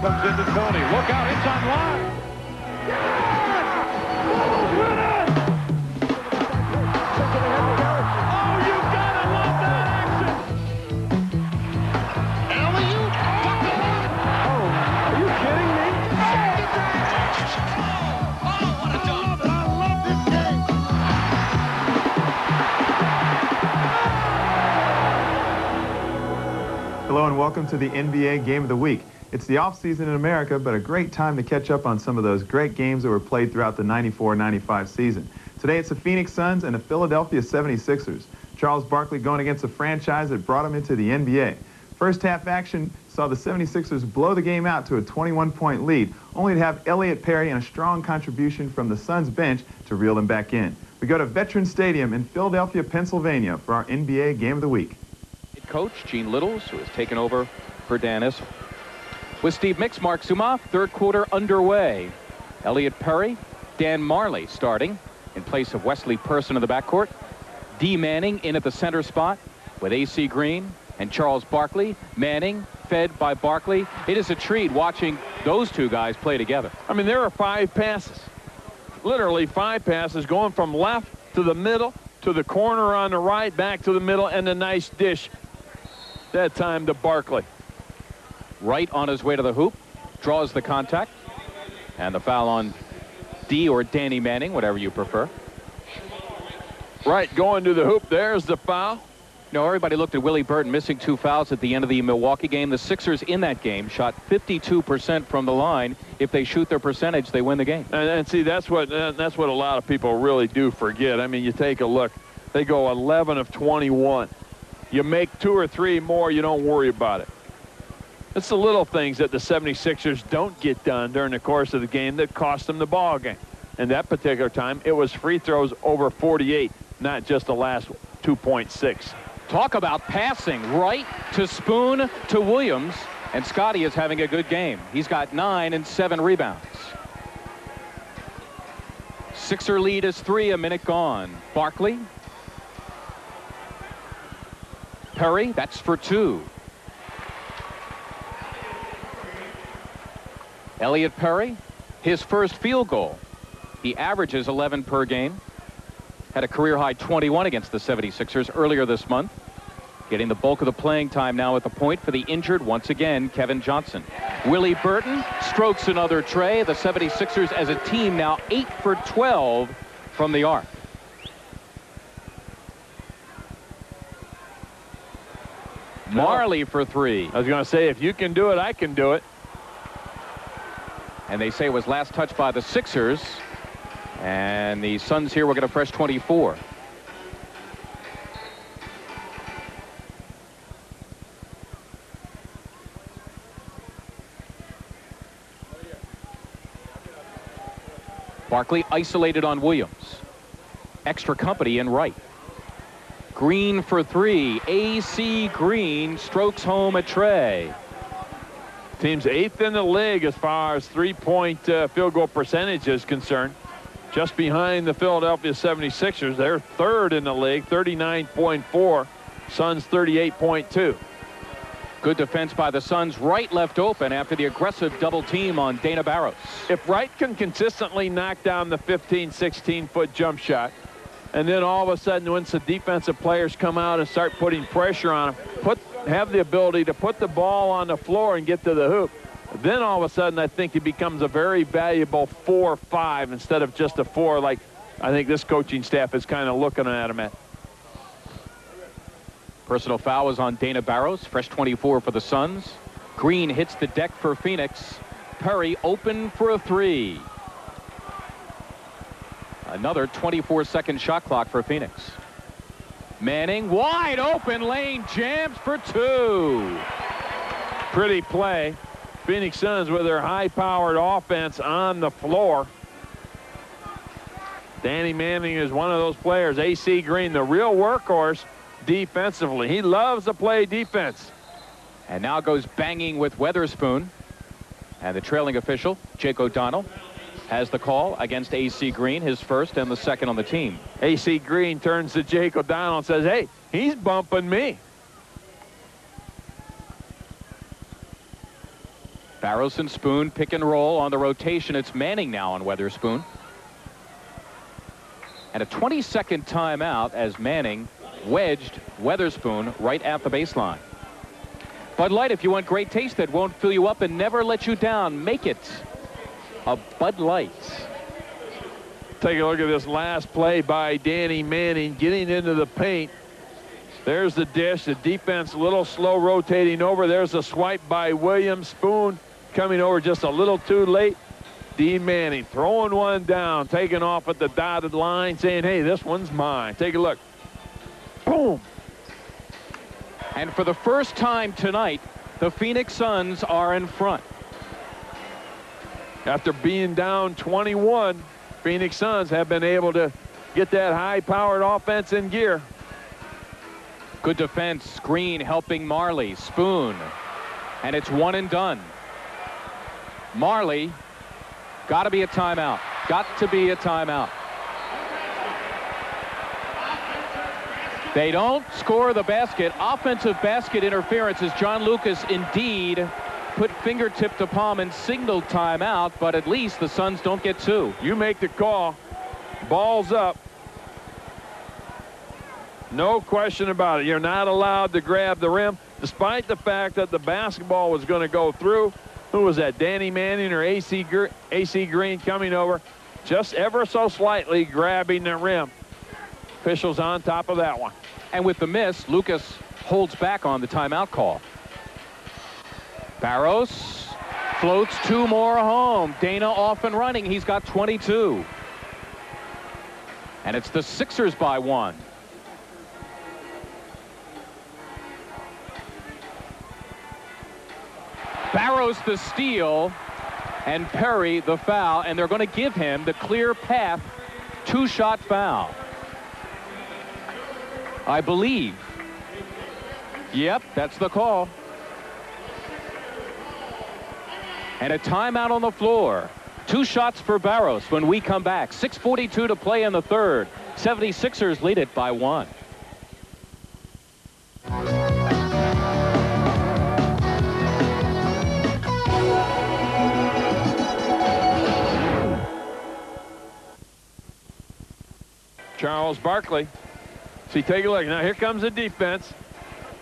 comes into Tony. Look out, it's on line. Oh, you gotta love that action. Alley-oop. Oh, are you kidding me? Oh, what a dunk. I love this game. Hello and welcome to the NBA Game of the Week. It's the off-season in America, but a great time to catch up on some of those great games that were played throughout the 94-95 season. Today it's the Phoenix Suns and the Philadelphia 76ers. Charles Barkley going against a franchise that brought him into the NBA. First half action saw the 76ers blow the game out to a 21-point lead, only to have Elliott Perry and a strong contribution from the Suns bench to reel them back in. We go to Veterans Stadium in Philadelphia, Pennsylvania for our NBA Game of the Week. Coach Gene Littles, who has taken over for Dan Issel. With Steve Mix, Mark Zumoff, third quarter underway. Elliott Perry, Dan Marley starting in place of Wesley Person in the backcourt. D. Manning in at the center spot with A.C. Green and Charles Barkley. Manning fed by Barkley. It is a treat watching those two guys play together. I mean, there are 5 passes. Literally 5 passes going from left to the middle to the corner on the right, back to the middle, and a nice dish that time to Barkley. Right on his way to the hoop, draws the contact, and the foul on D or Danny Manning, whatever you prefer. Right, going to the hoop. There's the foul. You know, everybody looked at Willie Burton missing 2 fouls at the end of the Milwaukee game. The Sixers in that game shot 52% from the line. If they shoot their percentage, they win the game. And see, that's what a lot of people really do forget. I mean, you take a look. They go 11 of 21. You make 2 or 3 more, you don't worry about it. It's the little things that the 76ers don't get done during the course of the game that cost them the ball game. And that particular time, it was free throws over 48, not just the last 2.6. Talk about passing right to Spoon to Williams, and Scotty is having a good game. He's got 9 and 7 rebounds. Sixer lead is 3, a minute gone. Barkley. Perry, that's for 2. Elliott Perry, his first field goal. He averages 11 per game. Had a career-high 21 against the 76ers earlier this month. Getting the bulk of the playing time now at the point for the injured, once again, Kevin Johnson. Willie Burton strokes another tray. The 76ers as a team now 8 for 12 from the arc. Marley for 3. I was going to say, if you can do it, I can do it. And they say it was last touched by the Sixers. And the Suns here will get a fresh 24. Barkley isolated on Williams. Extra company in right. Green for 3. A.C. Green strokes home a tray. Team's 8th in the league as far as 3-point field goal percentage is concerned. Just behind the Philadelphia 76ers. They're 3rd in the league, 39.4. Suns 38.2. Good defense by the Suns. Wright left open after the aggressive double team on Dana Barros. If Wright can consistently knock down the 15, 16-foot jump shot, and then all of a sudden once the defensive players come out and start putting pressure on him, have the ability to put the ball on the floor and get to the hoop, then all of a sudden I think he becomes a very valuable 4-5 instead of just a 4 like I think this coaching staff is kind of looking at him at. Personal foul is on Dana Barros. Fresh 24 for the Suns. Green hits the deck for Phoenix. Perry open for a 3. Another 24-second shot clock for Phoenix. Manning wide open lane jams for 2. Pretty play. Phoenix Suns with their high-powered offense on the floor. Danny Manning is one of those players. A.C. Green, the real workhorse defensively. He loves to play defense. And now goes banging with Weatherspoon. And the trailing official, Jake O'Donnell, has the call against A.C. Green, his first and the second on the team. A.C. Green turns to Jake O'Donnell and says, hey, he's bumping me. Barros and Spoon pick and roll on the rotation. It's Manning now on Weatherspoon. And a 20-second timeout as Manning wedged Weatherspoon right at the baseline. Bud Light, if you want great taste that won't fill you up and never let you down, make it a Bud Light. Take a look at this last play by Danny Manning getting into the paint. There's the dish. The defense a little slow rotating over. There's a swipe by Williams. Spoon coming over just a little too late. D. Manning throwing one down, taking off at the dotted line, saying, hey, this one's mine. Take a look. Boom. And for the first time tonight, the Phoenix Suns are in front. After being down 21, Phoenix Suns have been able to get that high-powered offense in gear. Good defense. Screen helping Marley. Spoon. And it's one and done. Marley, got to be a timeout. Got to be a timeout. They don't score the basket. Offensive basket interference as John Lucas indeed put fingertip to palm and signaled timeout, but at least the Suns don't get two. You make the call. Ball's up. No question about it. You're not allowed to grab the rim, despite the fact that the basketball was going to go through. Who was that? Danny Manning or AC Green coming over, just ever so slightly grabbing the rim. Officials on top of that one. And with the miss, Lucas holds back on the timeout call. Barros floats two more home. Dana off and running. He's got 22. And it's the Sixers by one. Barros the steal and Perry the foul, and they're going to give him the clear path two-shot foul. I believe. Yep, that's the call. And a timeout on the floor. Two shots for Barros when we come back. 6:42 to play in the third. 76ers lead it by one. Charles Barkley. See, take a look. Now here comes the defense.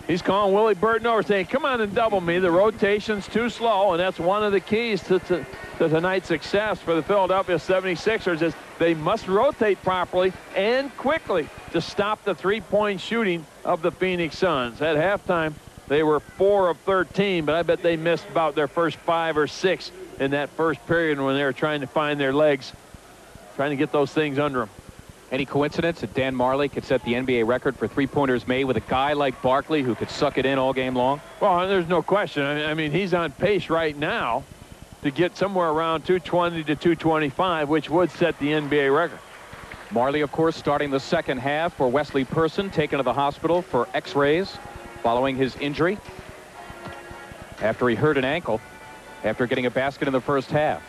He's calling Willie Burton over, saying, come on and double me. The rotation's too slow, and that's one of the keys to tonight's success for the Philadelphia 76ers is they must rotate properly and quickly to stop the three-point shooting of the Phoenix Suns. At halftime, they were 4 of 13, but I bet they missed about their first 5 or 6 in that first period when they were trying to find their legs, trying to get those things under them. Any coincidence that Dan Marley could set the NBA record for three-pointers made with a guy like Barkley who could suck it in all game long? Well, there's no question. I mean, he's on pace right now to get somewhere around 220 to 225, which would set the NBA record. Marley, of course, starting the second half for Wesley Person, taken to the hospital for x-rays following his injury after he hurt an ankle after getting a basket in the first half.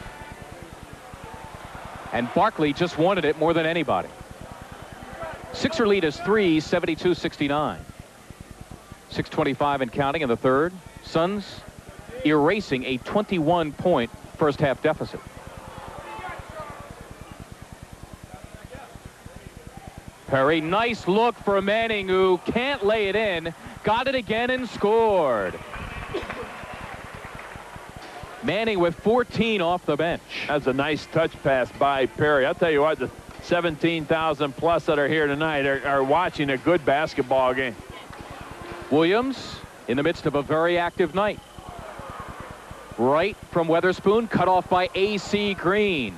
And Barkley just wanted it more than anybody. Sixer lead is 3, 72-69. 6:25 and counting in the third. Suns erasing a 21-point first half deficit. Perry, nice look for Manning, who can't lay it in. Got it again and scored. Manning with 14 off the bench. That's a nice touch pass by Perry. I'll tell you what, the 17,000 plus that are here tonight are watching a good basketball game. Williams in the midst of a very active night. Right from Weatherspoon, cut off by AC Green,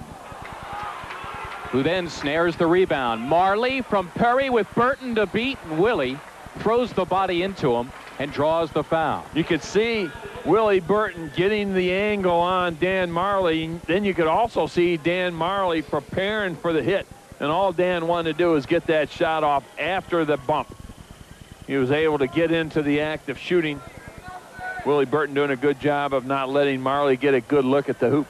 who then snares the rebound. Marley from Perry with Burton to beat, and Willie throws the body into him and draws the foul. You could see Willie Burton getting the angle on Dan Marley. Then you could also see Dan Marley preparing for the hit. And all Dan wanted to do is get that shot off after the bump. He was able to get into the act of shooting. Willie Burton doing a good job of not letting Marley get a good look at the hoop.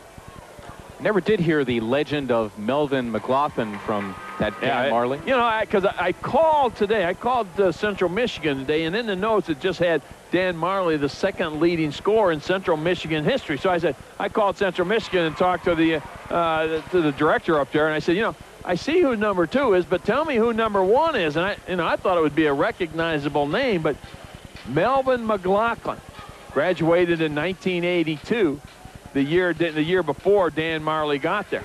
Never did hear the legend of Melvin McLaughlin from That Dan Marley? You know, because I called today. I called Central Michigan today, and in the notes it just had Dan Marley, the second leading scorer in Central Michigan history. So I said, I called Central Michigan and talked to the director up there, and I said, you know, I see who number 2 is, but tell me who number 1 is. And I thought it would be a recognizable name, but Melvin McLaughlin graduated in 1982, the year before Dan Marley got there.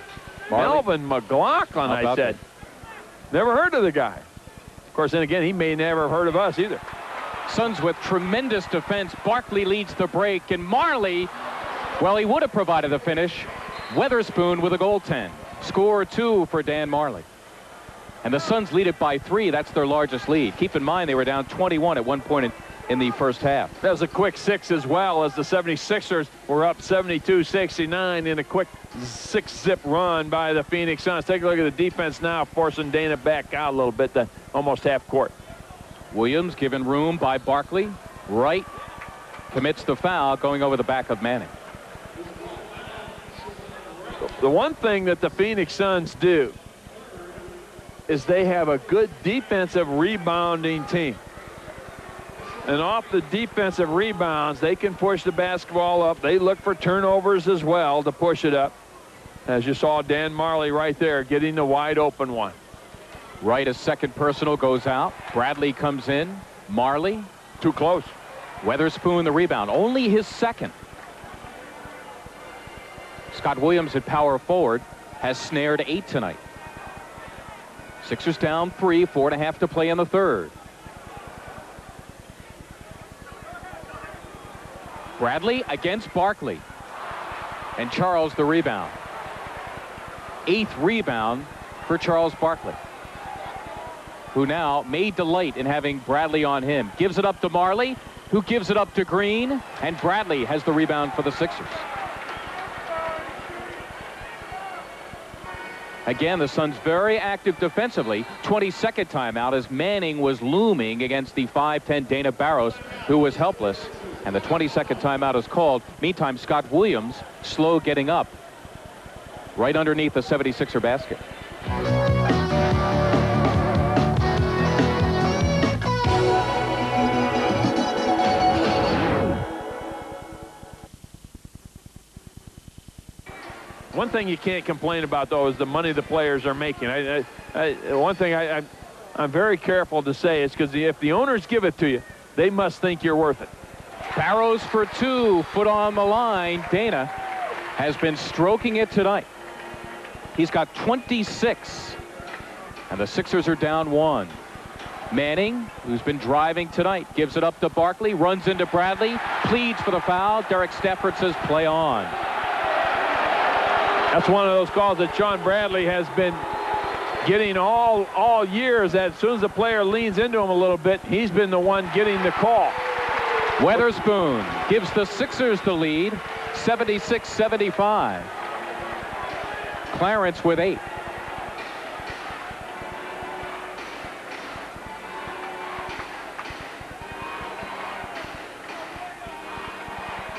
Melvin McLaughlin, I said. Never heard of the guy. Of course, then again, he may never have heard of us either. Suns with tremendous defense. Barkley leads the break, and Marley, well, he would have provided the finish. Weatherspoon with a goaltend. Score 2 for Dan Marley. And the Suns lead it by 3. That's their largest lead. Keep in mind, they were down 21 at one point in the first half. That was a quick 6 as well, as the 76ers were up 72-69 in a quick 6-zip run by the Phoenix Suns. Take a look at the defense now, forcing Dana back out a little bit to almost half court. Williams given room by Barkley. Wright commits the foul, going over the back of Manning. The one thing that the Phoenix Suns do is they have a good defensive rebounding team. And off the defensive rebounds, they can push the basketball up. They look for turnovers as well to push it up. As you saw Dan Marley right there getting the wide open one. Wright, a second personal, goes out. Bradley comes in. Marley. Too close. Weatherspoon the rebound. Only his second. Scott Williams at power forward has snared 8 tonight. Sixers down 3, 4.5 to play in the third. Bradley against Barkley. And Charles the rebound. 8th rebound for Charles Barkley, who now may delight in having Bradley on him. Gives it up to Marley, who gives it up to Green, and Bradley has the rebound for the Sixers. Again, the Suns very active defensively. 22nd timeout as Manning was looming against the 5'10" Dana Barros, who was helpless. And the 22nd timeout is called. Meantime, Scott Williams slow getting up right underneath the 76er basket. One thing you can't complain about, though, is the money the players are making. One thing I'm very careful to say is because if the owners give it to you, they must think you're worth it. Barros for 2, foot on the line. Dana has been stroking it tonight. He's got 26, and the Sixers are down 1. Manning, who's been driving tonight, gives it up to Barkley, runs into Bradley, pleads for the foul. Derek Stafford says play on. That's one of those calls that Sean Bradley has been getting all years. That as soon as the player leans into him a little bit, he's been the one getting the call. Weatherspoon gives the Sixers the lead, 76-75. Clarence with 8.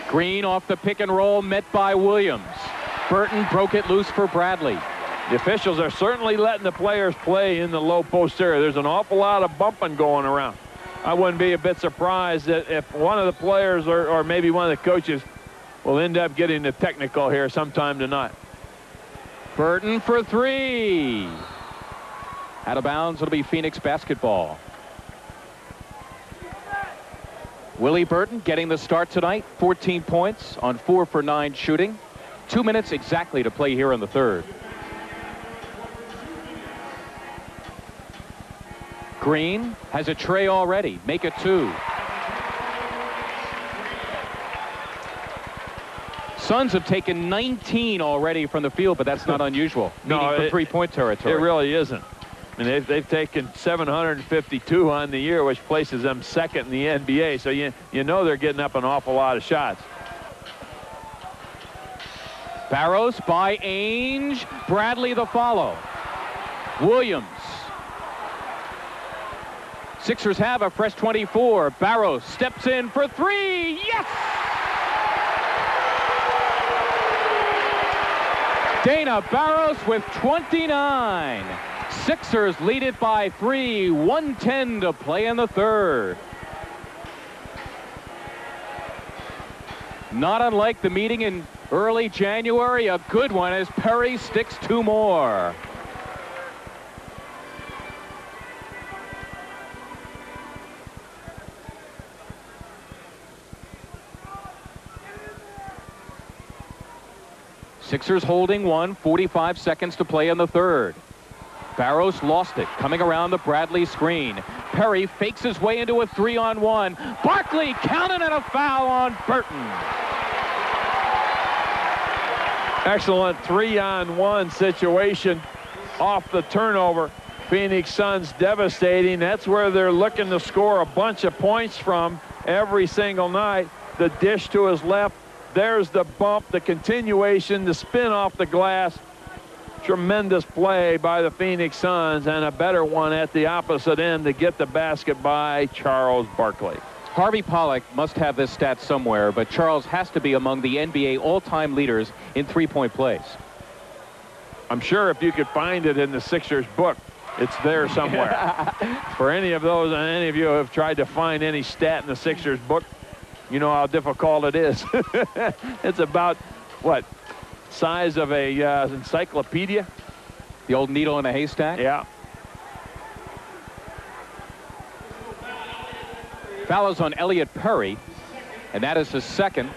Green off the pick and roll, met by Williams. Burton broke it loose for Bradley. The officials are certainly letting the players play in the low post area. There's an awful lot of bumping going around. I wouldn't be a bit surprised that if one of the players or maybe one of the coaches will end up getting the technical here sometime tonight. Burton for 3. Out of bounds, it'll be Phoenix basketball. Willie Burton getting the start tonight. 14 points on 4 for 9 shooting. 2 minutes exactly to play here in the third. Green has a tray already. Make it 2. Suns have taken 19 already from the field, but that's not unusual. Meaning for three-point territory. It really isn't. I mean, they've taken 752 on the year, which places them second in the NBA. So you know they're getting up an awful lot of shots. Barros by Ainge. Bradley the follow. Williams. Sixers have a fresh 24. Barros steps in for 3. Yes! Dana Barros with 29. Sixers lead it by 3, 1:10 to play in the third. Not unlike the meeting in early January, a good one as Perry sticks 2 more. Sixers holding 1, 45 seconds to play in the third. Barros lost it, coming around the Bradley screen. Perry fakes his way into a 3-on-1. Barkley counted and a foul on Burton. Excellent 3-on-1 situation off the turnover. Phoenix Suns devastating. That's where they're looking to score a bunch of points from every single night. The dish to his left. There's the bump, the continuation, the spin off the glass. Tremendous play by the Phoenix Suns, and a better one at the opposite end to get the basket by Charles Barkley. Harvey Pollack must have this stat somewhere, but Charles has to be among the NBA all-time leaders in three-point plays. I'm sure if you could find it in the Sixers book, it's there somewhere. For any of those, and any of you who have tried to find any stat in the Sixers book, you know how difficult it is. It's about, what, size of a encyclopedia? The old needle in a haystack? Yeah. Foul is on Elliot Perry, and that is his second.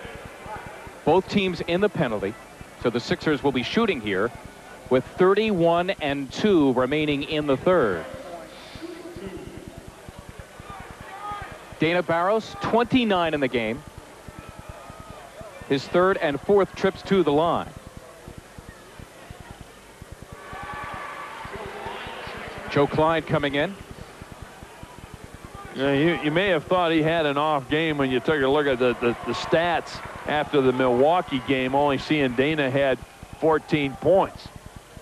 Both teams in the penalty, so the Sixers will be shooting here with 31-2 remaining in the third. Dana Barros, 29 in the game. His third and fourth trips to the line. Joe Klein coming in. Yeah, you may have thought he had an off game when you took a look at the stats after the Milwaukee game, only seeing Dana had 14 points.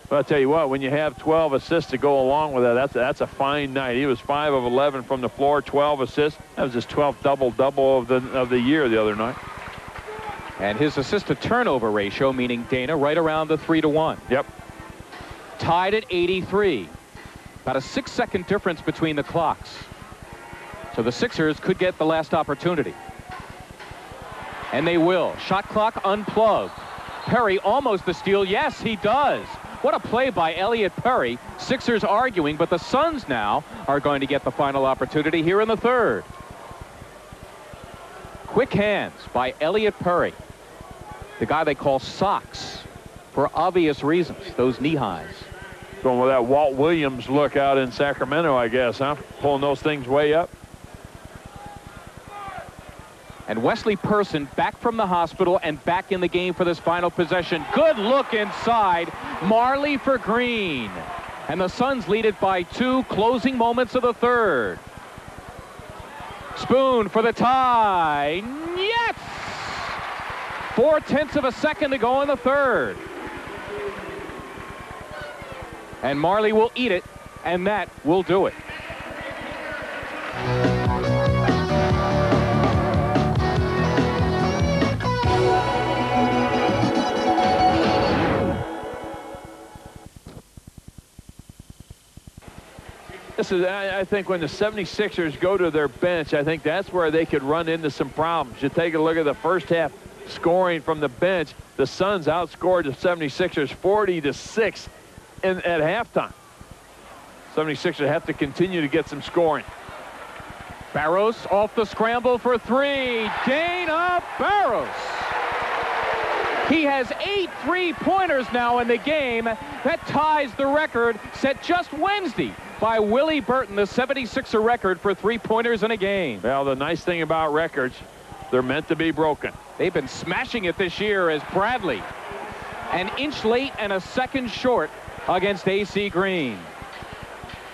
But I'll tell you what, when you have 12 assists to go along with that, that's a fine night. He was 5 of 11 from the floor, 12 assists. That was his 12th double-double of the year the other night. And his assist-to-turnover ratio, meaning Dana, right around the 3-to-1. Yep. Tied at 83. About a 6-second difference between the clocks. So the Sixers could get the last opportunity. And they will. Shot clock unplugged. Perry almost the steal. Yes, he does. What a play by Elliot Perry. Sixers arguing, but the Suns now are going to get the final opportunity here in the third. Quick hands by Elliot Perry. The guy they call Socks for obvious reasons, those knee highs. Going with that Walt Williams look out in Sacramento, I guess, huh? Pulling those things way up. And Wesley Person back from the hospital and back in the game for this final possession. Good look inside. Marley for Green. And the Suns lead it by 2, closing moments of the third. Spoon for the tie. Yes! 4/10 of a second to go in the third. And Marley will eat it, and that will do it. This is, I think, when the 76ers go to their bench, I think that's where they could run into some problems. You take a look at the first half scoring from the bench. The Suns outscored the 76ers 40-6 at halftime. 76ers have to continue to get some scoring. Barros off the scramble for 3. Dana Barros. He has 8 3-pointers now in the game. That ties the record set just Wednesday by Willie Burton, the 76er record for 3-pointers in a game. Well, the nice thing about records, they're meant to be broken. They've been smashing it this year as Bradley, an inch late and a second short against A.C. Green.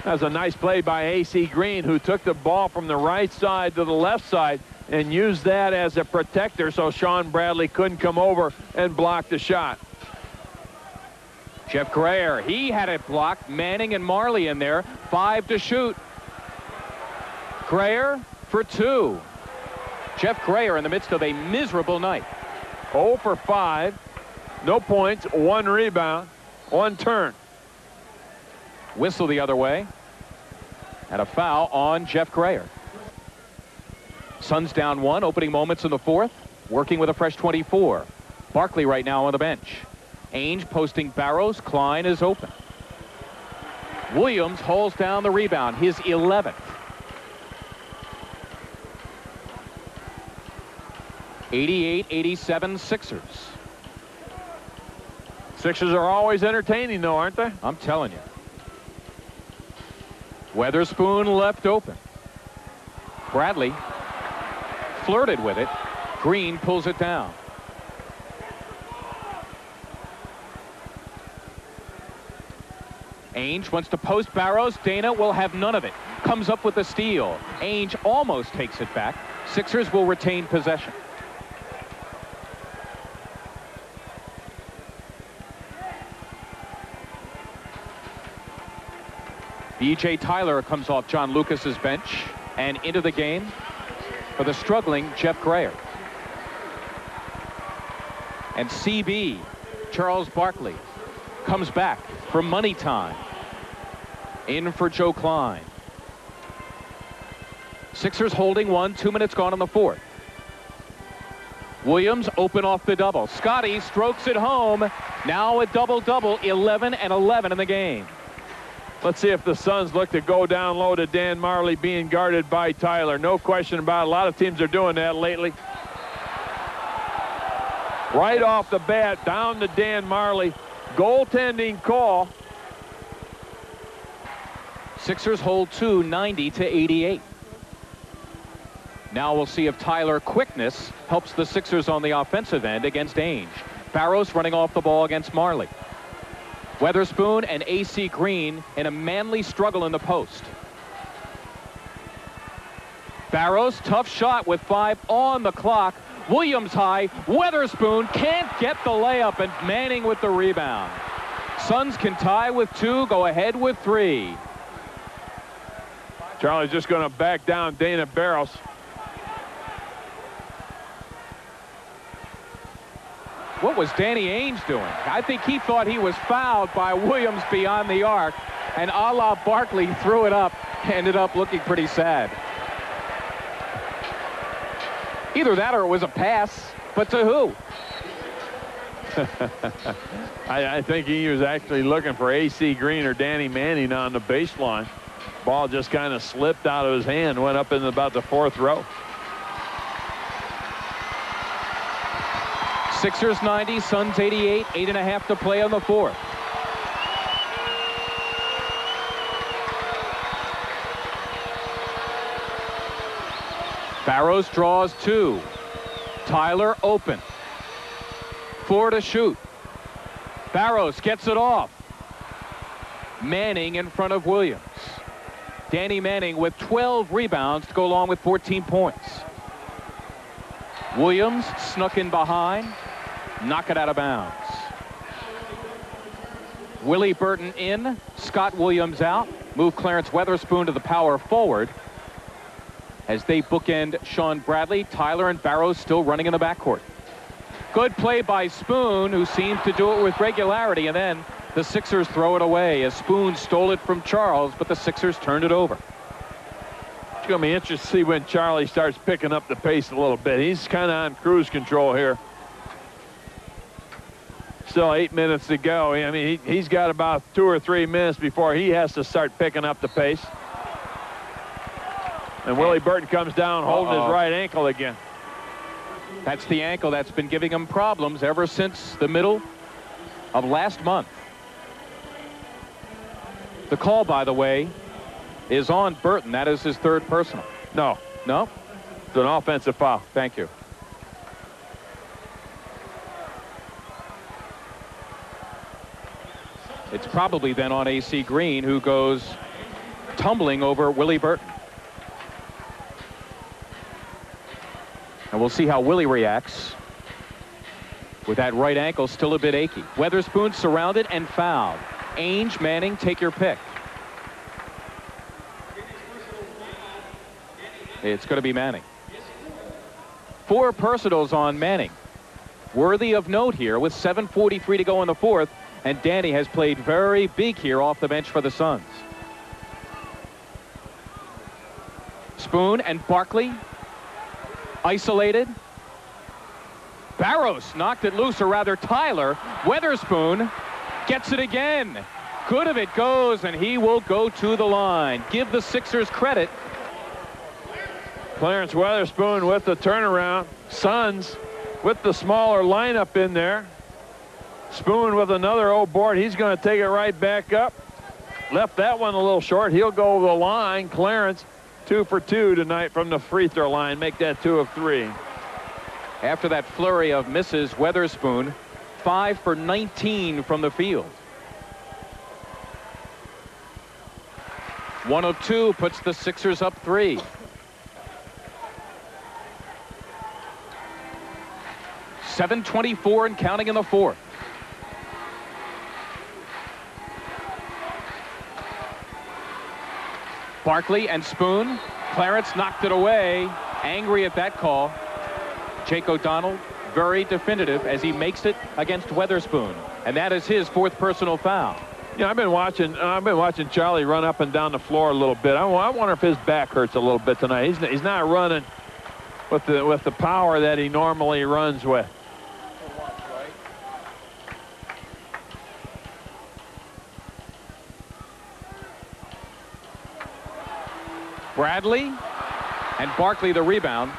That was a nice play by A.C. Green, who took the ball from the right side to the left side and used that as a protector so Sean Bradley couldn't come over and block the shot. Jeff Grayer, he had it blocked. Manning and Marley in there. 5 to shoot. Grayer for 2. Jeff Grayer in the midst of a miserable night. 0 for 5. No points, 1 rebound, 1 turn. Whistle the other way. And a foul on Jeff Grayer. Suns down 1, opening moments in the 4th. Working with a fresh 24. Barkley right now on the bench. Ainge posting Barros. Klein is open. Williams hauls down the rebound, his 11th. 88-87 Sixers. Sixers are always entertaining, though, aren't they? I'm telling you. Weatherspoon left open. Bradley flirted with it. Green pulls it down. Ainge wants to post Barros. Dana will have none of it. Comes up with the steal. Ainge almost takes it back. Sixers will retain possession. B.J. Tyler comes off John Lucas's bench and into the game for the struggling Jeff Grayer. And CB, Charles Barkley, comes back for money time. In for Joe Klein. Sixers holding 1, 2 minutes gone in the 4th. Williams open off the double. Scotty strokes it home. Now a double-double, 11 and 11 in the game. Let's see if the Suns look to go down low to Dan Marley being guarded by Tyler. No question about it. A lot of teams are doing that lately. Right off the bat, down to Dan Marley. Goaltending call. Sixers hold 2, 90-88. Now we'll see if Tyler quickness helps the Sixers on the offensive end against Ainge. Barros running off the ball against Marley. Weatherspoon and A.C. Green in a manly struggle in the post. Barros, tough shot with 5 on the clock. Williams high. Weatherspoon can't get the layup, and Manning with the rebound. Suns can tie with 2, go ahead with 3. Charlie's just going to back down Dana Barros. What was Danny Ainge doing? I think he thought he was fouled by Williams beyond the arc, and a la Barkley threw it up, ended up looking pretty sad. Either that or it was a pass, but to who? I think he was actually looking for A.C. Green or Danny Manning on the baseline. Ball just kind of slipped out of his hand, went up in about the 4th row. Sixers 90, Suns 88, 8.5 to play on the 4th. Barros draws 2. Tyler open. 4 to shoot. Barros gets it off. Manning in front of Williams. Danny Manning with 12 rebounds to go along with 14 points. Williams snuck in behind. Knock it out of bounds. Willie Burton in. Scott Williams out. Move Clarence Weatherspoon to the power forward as they bookend Sean Bradley. Tyler and Barros still running in the backcourt. Good play by Spoon, who seems to do it with regularity, and then the Sixers throw it away as Spoon stole it from Charles, but the Sixers turned it over. It's going to be interesting to see when Charlie starts picking up the pace a little bit. He's kind of on cruise control here. Still 8 minutes to go. I mean, he's got about 2 or 3 minutes before he has to start picking up the pace. And Willie Burton comes down holding his right ankle again. That's the ankle that's been giving him problems ever since the middle of last month. The call, by the way, is on Burton. That is his 3rd personal. No. No? It's an offensive foul. Thank you. It's probably then on A.C. Green, who goes tumbling over Willie Burton. And we'll see how Willie reacts with that right ankle still a bit achy. Weatherspoon surrounded and fouled. Ainge, Manning, take your pick. It's going to be Manning. 4 personals on Manning. Worthy of note here with 7:43 to go in the 4th. and Danny has played very big here off the bench for the Suns. Spoon and Barkley isolated. Barros knocked it loose, or rather Tyler. Weatherspoon gets it again. Good of it goes, and he will go to the line. Give the Sixers credit. Clarence Weatherspoon with the turnaround. Suns with the smaller lineup in there. Spoon with another old board. He's going to take it right back up. Left that one a little short. He'll go to the line. Clarence 2 for 2 tonight from the free throw line. Make that 2 of 3. After that flurry of misses, Weatherspoon 5 for 19 from the field. 1 of 2 puts the Sixers up 3. .724 and counting in the fourth. Barkley and Spoon. Clarence knocked it away. Angry at that call. Jake O'Donnell very definitive as he makes it against Weatherspoon, and that is his 4th personal foul. Yeah, I've been watching Charlie run up and down the floor a little bit. I wonder if his back hurts a little bit tonight. He's not running with the power that he normally runs with. Bradley and Barkley the rebound.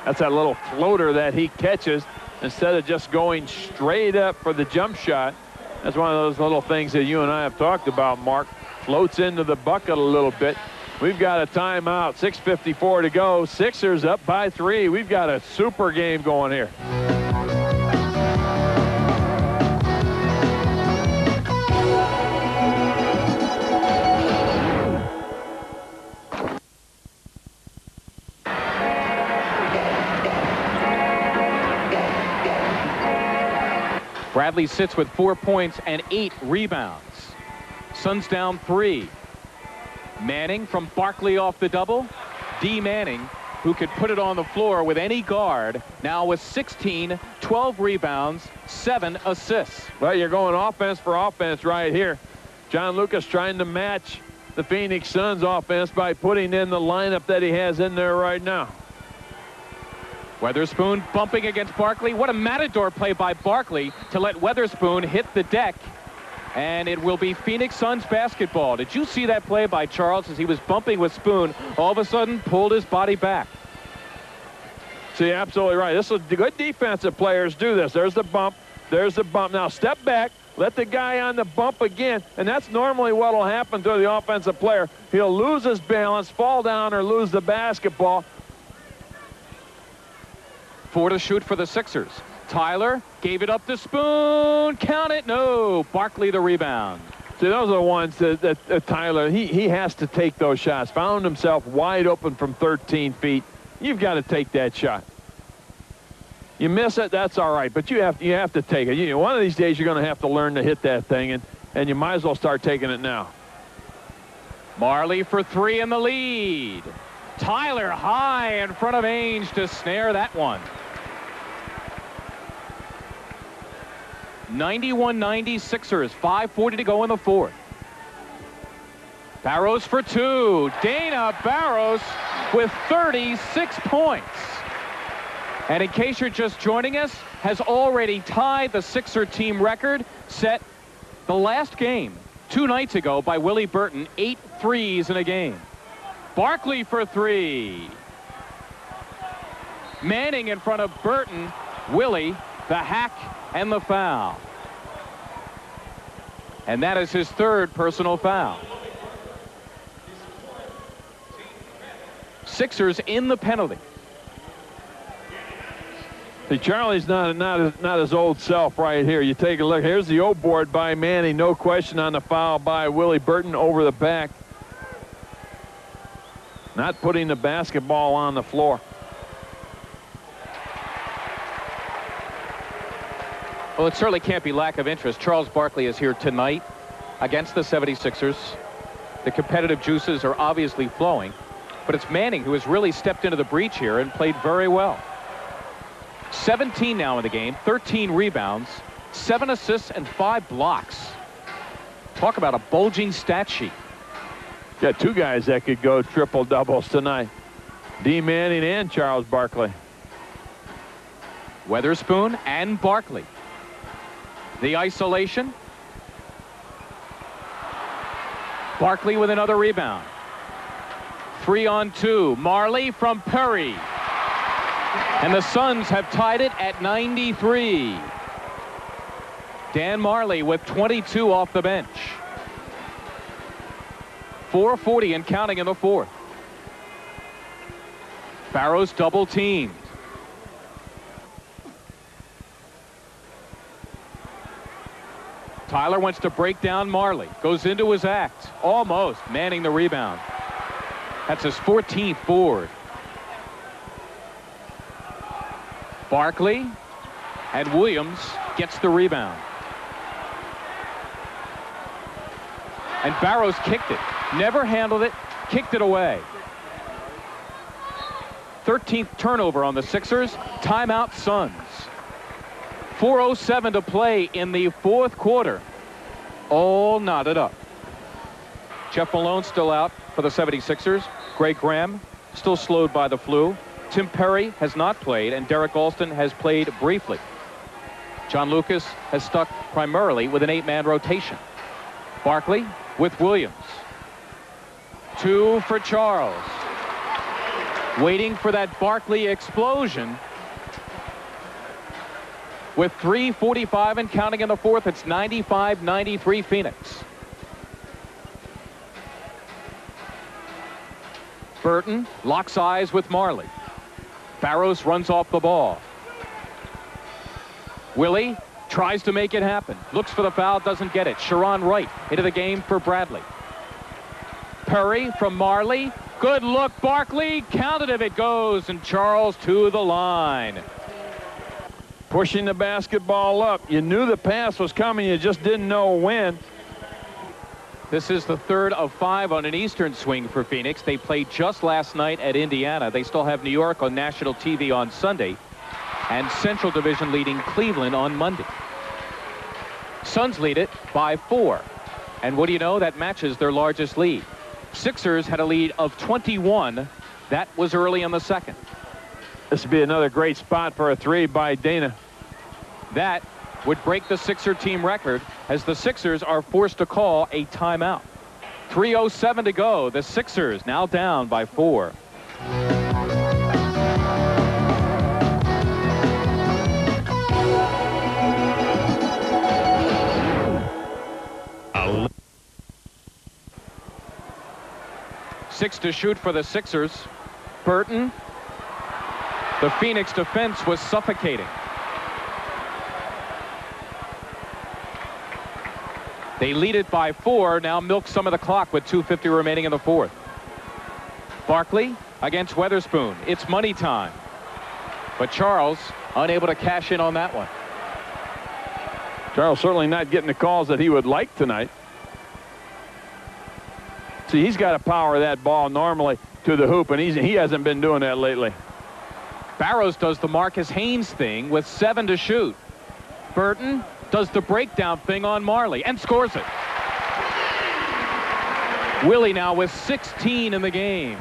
That's that little floater that he catches instead of just going straight up for the jump shot. That's one of those little things that you and I have talked about, Mark. Floats into the bucket a little bit. We've got a timeout. 6:54 to go. Sixers up by 3. We've got a super game going here. Bradley sits with 4 points and 8 rebounds. Suns down 3. Manning from Barkley off the double. D. Manning, who could put it on the floor with any guard, now with 16, 12 rebounds, 7 assists. Well, you're going offense for offense right here. John Lucas trying to match the Phoenix Suns offense by putting in the lineup that he has in there right now. Weatherspoon bumping against Barkley. What a matador play by Barkley to let Weatherspoon hit the deck. And it will be Phoenix Suns basketball. Did you see that play by Charles as he was bumping with Spoon? All of a sudden pulled his body back. See, absolutely right. This is good defensive players do this. There's the bump. There's the bump. Now step back. Let the guy on the bump again. And that's normally what will happen to the offensive player. He'll lose his balance, fall down, or lose the basketball. 4 to shoot for the Sixers. Tyler gave it up to Spoon. Count it. No. Barkley the rebound. See, those are the ones that Tyler, he has to take those shots. Found himself wide open from 13 feet. You've got to take that shot. You miss it, that's all right, but you have to take it. One of these days you're going to have to learn to hit that thing, and you might as well start taking it now. Marley for 3 in the lead. Tyler high in front of Ainge to snare that one. 91-90 Sixers, 5:40 to go in the fourth. Barros for 2. Dana Barros with 36 points. And in case you're just joining us, has already tied the Sixer team record set the last game 2 nights ago by Willie Burton. 8 threes in a game. Barkley for 3. Manning in front of Burton. Willie, the hack, and the foul. And that is his 3rd personal foul. Sixers in the penalty. See, Charlie's not his old self right here. You take a look. Here's the O board by Manning. No question on the foul by Willie Burton over the back. Not putting the basketball on the floor. Well, it certainly can't be lack of interest. Charles Barkley is here tonight against the 76ers. The competitive juices are obviously flowing, but it's Manning who has really stepped into the breach here and played very well. 17 now in the game, 13 rebounds, 7 assists and 5 blocks. Talk about a bulging stat sheet. Got 2 guys that could go triple doubles tonight. D. Manning and Charles Barkley. Weatherspoon and Barkley. The isolation. Barkley with another rebound. 3-on-2. Marley from Perry. And the Suns have tied it at 93. Dan Marley with 22 off the bench. 4:40 and counting in the fourth. Barros double teamed. Tyler wants to break down Marley. Goes into his act. Almost manning the rebound. That's his 14th board. Barkley and Williams gets the rebound. And Barros kicked it. Never handled it. Kicked it away. 13th turnover on the Sixers. Timeout Suns. 4:07 to play in the fourth quarter. All knotted up. Jeff Malone still out for the 76ers. Greg Graham still slowed by the flu. Tim Perry has not played, and Derek Alston has played briefly. John Lucas has stuck primarily with an 8-man rotation. Barkley with Williams. 2 for Charles. Waiting for that Barkley explosion. With 3:45 and counting in the fourth, it's 95-93 Phoenix. Burton locks eyes with Marley. Barros runs off the ball. Willie tries to make it happen. Looks for the foul, doesn't get it. Sharon Wright into the game for Bradley. Perry from Marley. Good look, Barkley. Counted if it goes, and Charles to the line. Pushing the basketball up. You knew the pass was coming, you just didn't know when. This is the third of 5 on an Eastern swing for Phoenix. They played just last night at Indiana. They still have New York on national TV on Sunday, and Central Division leading Cleveland on Monday. Suns lead it by 4. And what do you know? That matches their largest lead. Sixers had a lead of 21. That was early in the second. This would be another great spot for a 3 by Dana. That would break the Sixer team record as the Sixers are forced to call a timeout. 3:07 to go. The Sixers now down by 4. Six to shoot for the Sixers. Burton. The Phoenix defense was suffocating. They lead it by 4. Now milk some of the clock with 2:50 remaining in the fourth. Barkley against Weatherspoon. It's money time. But Charles unable to cash in on that one. Charles certainly not getting the calls that he would like tonight. See, he's got to power that ball normally to the hoop, and he hasn't been doing that lately. Barros does the Marcus Haynes thing with 7 to shoot. Burton does the breakdown thing on Marley and scores it. Willie now with 16 in the game.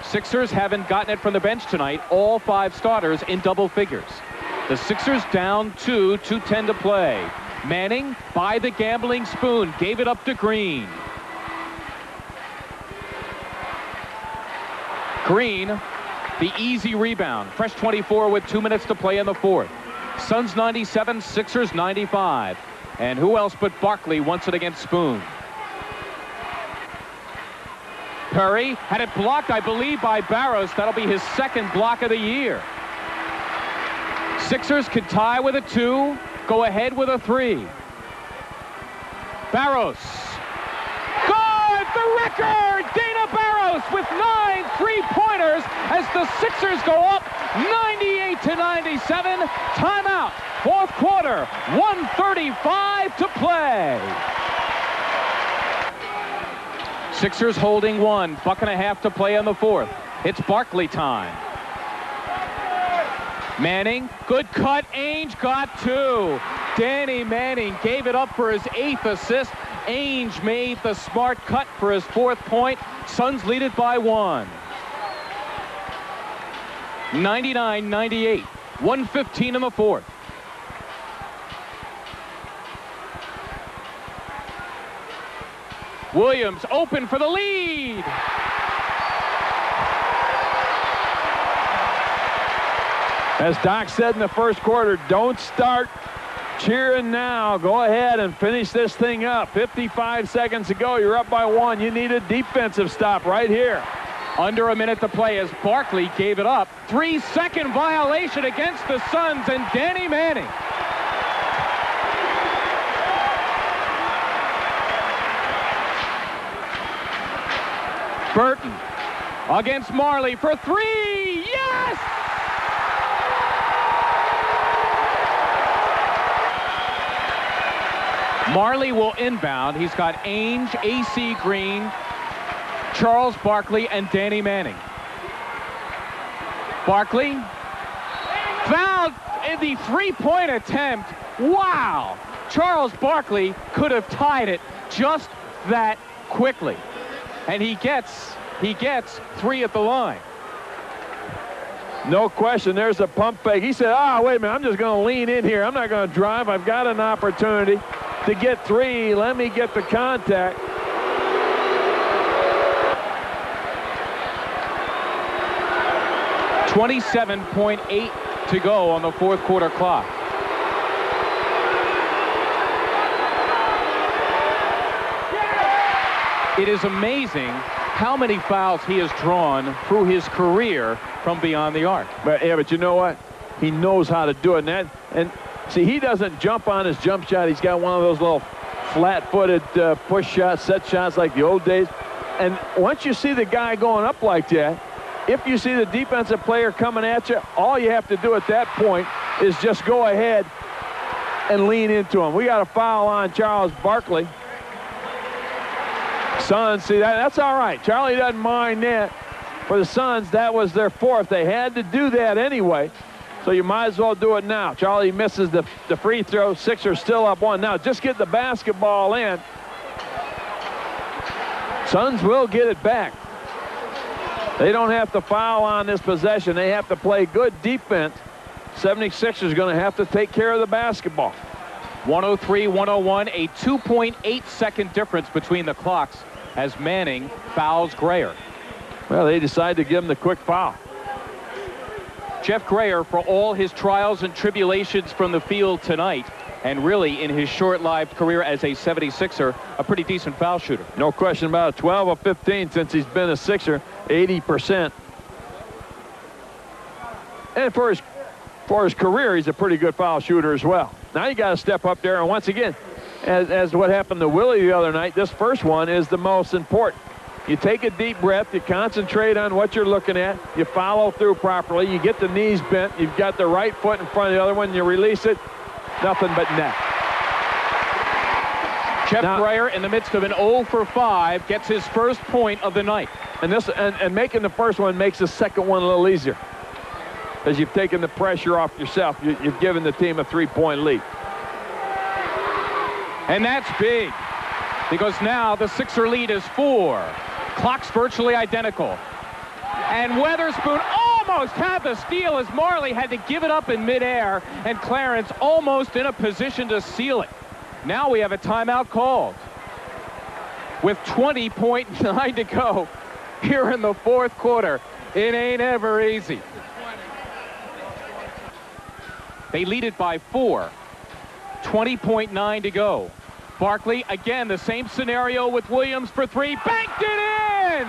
Sixers haven't gotten it from the bench tonight. All 5 starters in double figures. The Sixers down 2, 2:10 to play. Manning by the gambling spoon. Gave it up to Green. Green, the easy rebound. Fresh 24 with 2 minutes to play in the fourth. Suns 97, Sixers 95. And who else but Barkley wants it against Spoon. Perry had it blocked, I believe, by Barros. That'll be his second block of the year. Sixers could tie with a 2, go ahead with a 3. Barros. Good! The record! Dana Barros with 9 3-pointers as the Sixers go up 98-97. Timeout. Fourth quarter. 1:35 to play. Sixers holding 1. Buck and a half to play in the fourth. It's Barkley time. Manning, good cut. Ainge got 2. Danny Manning gave it up for his 8th assist. Ainge made the smart cut for his 4th point. Suns lead it by 1. 99-98. 1:15 in the 4th. Williams open for the lead. As Doc said in the first quarter, don't start cheering now. Go ahead and finish this thing up. 55 seconds to go. You're up by 1. You need a defensive stop right here. Under a minute to play as Barkley gave it up. 3-second violation against the Suns and Danny Manning. Burton against Marley for 3. Yes! Marley will inbound. He's got Ainge, A.C. Green, Charles Barkley, and Danny Manning. Barkley fouled in the 3-point attempt. Wow! Charles Barkley could have tied it just that quickly. And he gets 3 at the line. No question, there's a pump fake. He said, wait a minute, I'm just going to lean in here. I'm not going to drive. I've got an opportunity to get 3. Let me get the contact. .8 to go on the 4th quarter clock. It is amazing how many fouls he has drawn through his career from beyond the arc. But you know what? He knows how to do it. And see, he doesn't jump on his jump shot. He's got one of those little flat-footed push shots, set shots like the old days. And once you see the guy going up like that, if you see the defensive player coming at you, all you have to do at that point is just go ahead and lean into him. We got a foul on Charles Barkley. Suns, see, that's all right. Charlie doesn't mind that. For the Suns, that was their 4th. They had to do that anyway, so you might as well do it now. Charlie misses the free throw. Sixers still up 1. Now just get the basketball in. Suns will get it back. They don't have to foul on this possession. They have to play good defense. 76ers going to have to take care of the basketball. 103-101, a 2.8-second difference between the clocks as Manning fouls Grayer. Well, they decide to give him the quick foul. Jeff Grayer, for all his trials and tribulations from the field tonight, and really in his short-lived career as a 76er, a pretty decent foul shooter. No question about it. 12 of 15 since he's been a Sixer, 80%. And for his career, he's a pretty good foul shooter as well. Now you got to step up there, and once again, as what happened to Willie the other night, this first one is the most important. You take a deep breath, you concentrate on what you're looking at, you follow through properly, you get the knees bent, you've got the right foot in front of the other one, you release it, nothing but net. Jeff Grayer, in the midst of an 0 for 5, gets his first point of the night. And making the first one makes the second one a little easier, because you've taken the pressure off yourself. You've given the team a 3-point lead. And that's big, because now the Sixer lead is 4. Clock's virtually identical. And Weatherspoon almost had the steal as Marley had to give it up in midair, and Clarence almost in a position to seal it. Now we have a timeout called with 20.9 to go here in the 4th quarter. It ain't ever easy. They lead it by 4. 20.9 to go. Barkley, again, the same scenario with Williams for 3. Banked it in!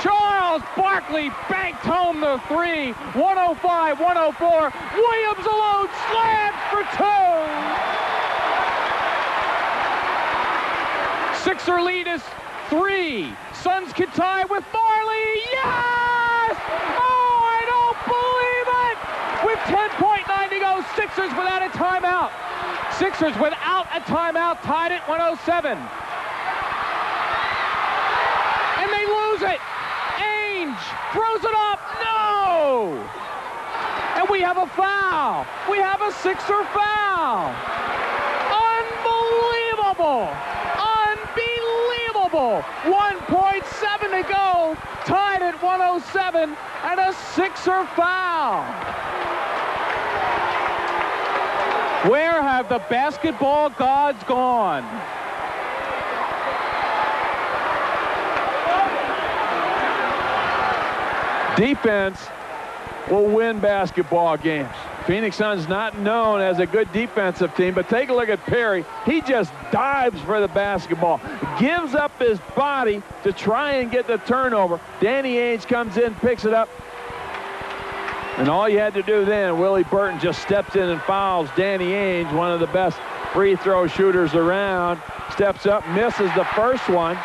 Charles Barkley banked home the 3. 105-104. Williams alone slams for 2. Sixer lead is 3. Suns can tie with Marley. Yes! Oh, I don't believe it! With 10.9 to go, Sixers without a timeout. Sixers without a timeout, tied at 107. And they lose it. Ainge throws it up. No! And we We have a foul. We have a Sixer foul. Unbelievable. Unbelievable. 1.7 to go. Tied at 107 and a Sixer foul. Where have the basketball gods gone? Defense will win basketball games. Phoenix Suns not known as a good defensive team, but take a look at Perry. He just dives for the basketball, gives up his body to try and get the turnover. Danny Ainge comes in, picks it up, and all you had to do then, Willie Burton just steps in and fouls Danny Ainge, one of the best free throw shooters around. Steps up, misses the first one.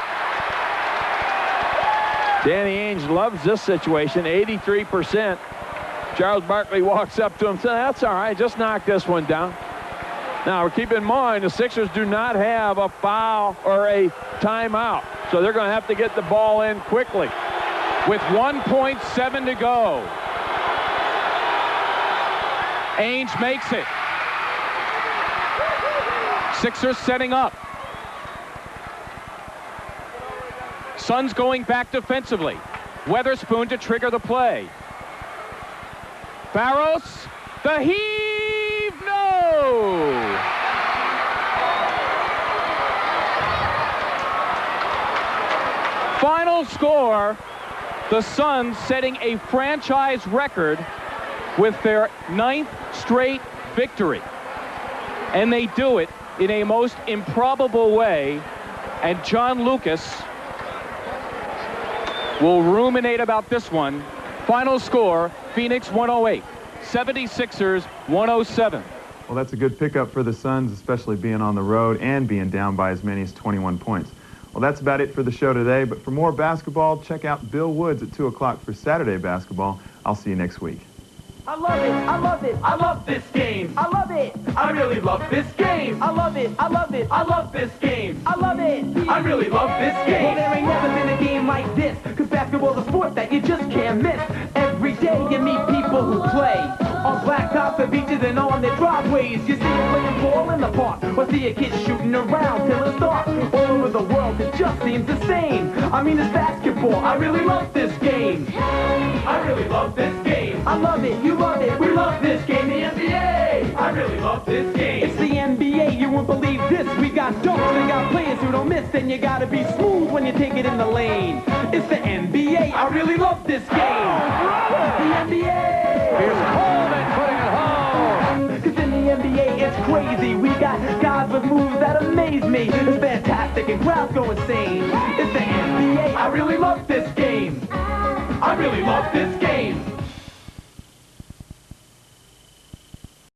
Danny Ainge loves this situation, 83%. Charles Barkley walks up to him and says, that's all right, just knock this one down. Now, keep in mind, the Sixers do not have a foul or a timeout, so they're going to have to get the ball in quickly. With 1.7 to go. Ainge makes it. Sixers setting up. Suns going back defensively. Weatherspoon to trigger the play. Barros, the heave, no! Final score, the Suns setting a franchise record with their 9th straight victory. And they do it in a most improbable way, and John Lucas will ruminate about this one. Final score, Phoenix 108, 76ers 107. Well, that's a good pickup for the Suns, especially being on the road and being down by as many as 21 points. Well, that's about it for the show today, but for more basketball, check out Bill Woods at 2 o'clock for Saturday basketball. I'll see you next week. I love it, I love it, I love this game. I love it, I really love this game. I love it, I love it, I love this game. I love it, I really love this game. Well, there ain't never been a game like this, cause basketball's a sport that you just can't miss. Every day you meet people who play on blacktops and beaches and on their driveways. You see them playing ball in the park, or see a kid shooting around till it's dark. All over the world, it just seems the same. I mean, it's basketball, I really love this game. I really love this game. I love it, you love it, we love this game. The NBA, I really love this game. It's the NBA, you won't believe this. We got dunks, we got players who don't miss, and you gotta be smooth when you take it in the lane. It's the NBA, I really love this game. It's the NBA. Here's Coleman putting it home. Cause in the NBA, it's crazy. We got guys with moves that amaze me. It's fantastic and crowds go insane. It's the NBA, I really love this game. I really love this game.